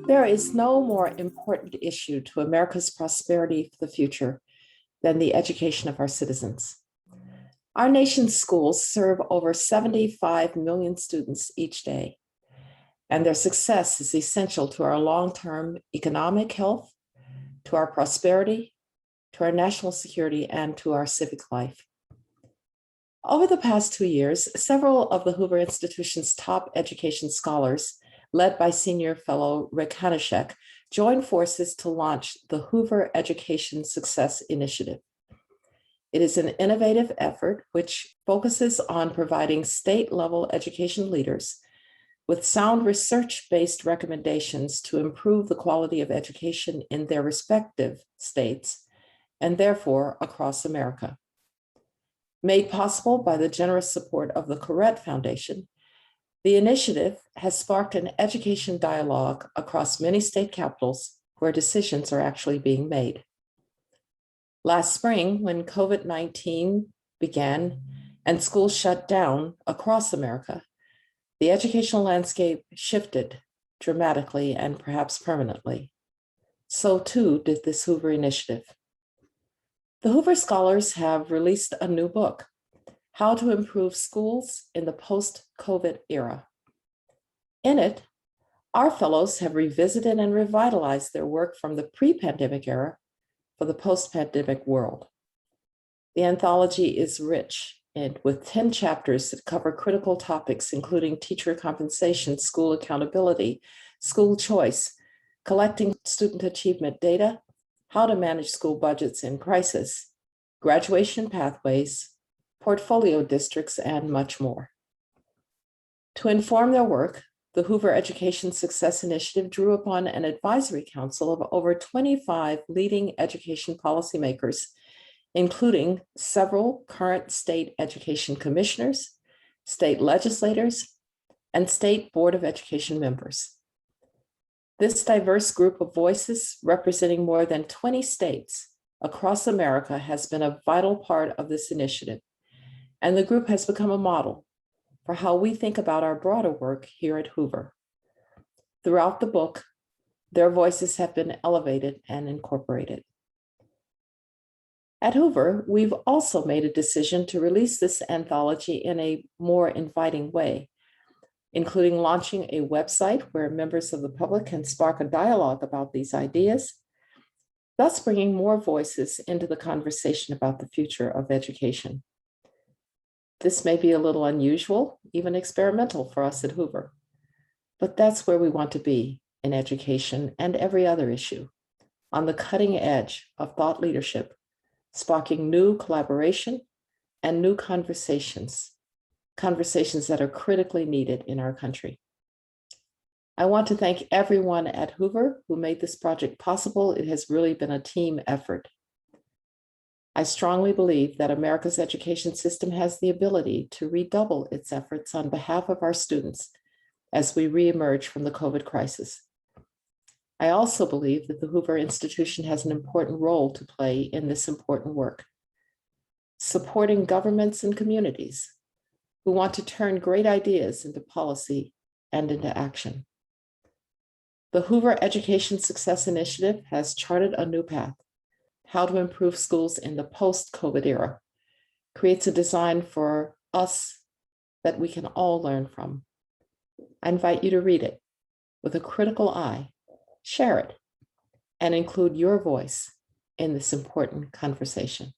There is no more important issue to America's prosperity for the future than the education of our citizens. Our nation's schools serve over 75 million students each day, and their success is essential to our long-term economic health, to our prosperity, to our national security, and to our civic life. Over the past 2 years, several of the Hoover Institution's top education scholars, led by senior fellow Rick Hanashek, joined forces to launch the Hoover Education Success Initiative. It is an innovative effort which focuses on providing state-level education leaders with sound research-based recommendations to improve the quality of education in their respective states, and therefore across America. Made possible by the generous support of the Corrett Foundation, the initiative has sparked an education dialogue across many state capitals where decisions are actually being made. Last spring, when COVID-19 began and schools shut down across America, the educational landscape shifted dramatically and perhaps permanently. So too did this Hoover initiative. The Hoover Scholars have released a new book, How to Improve Schools in the Post-COVID Era. In it, our fellows have revisited and revitalized their work from the pre-pandemic era for the post-pandemic world. The anthology is rich and with 10 chapters that cover critical topics, including teacher compensation, school accountability, school choice, collecting student achievement data, how to manage school budgets in crisis, graduation pathways, portfolio districts, and much more. To inform their work, the Hoover Education Success Initiative drew upon an advisory council of over 25 leading education policymakers, including several current state education commissioners, state legislators, and state Board of Education members. This diverse group of voices representing more than 20 states across America has been a vital part of this initiative, and the group has become a model for how we think about our broader work here at Hoover. Throughout the book, their voices have been elevated and incorporated. At Hoover, we've also made a decision to release this anthology in a more inviting way, including launching a website where members of the public can spark a dialogue about these ideas, thus bringing more voices into the conversation about the future of education. This may be a little unusual, even experimental for us at Hoover, but that's where we want to be in education and every other issue, on the cutting edge of thought leadership, sparking new collaboration and new conversations that are critically needed in our country. I want to thank everyone at Hoover who made this project possible. It has really been a team effort. I strongly believe that America's education system has the ability to redouble its efforts on behalf of our students as we reemerge from the COVID crisis. I also believe that the Hoover Institution has an important role to play in this important work, supporting governments and communities who want to turn great ideas into policy and into action. The Hoover Education Success Initiative has charted a new path. How to improve schools in the post-COVID era creates a design for us that we can all learn from. I invite you to read it with a critical eye, share it, and include your voice in this important conversation.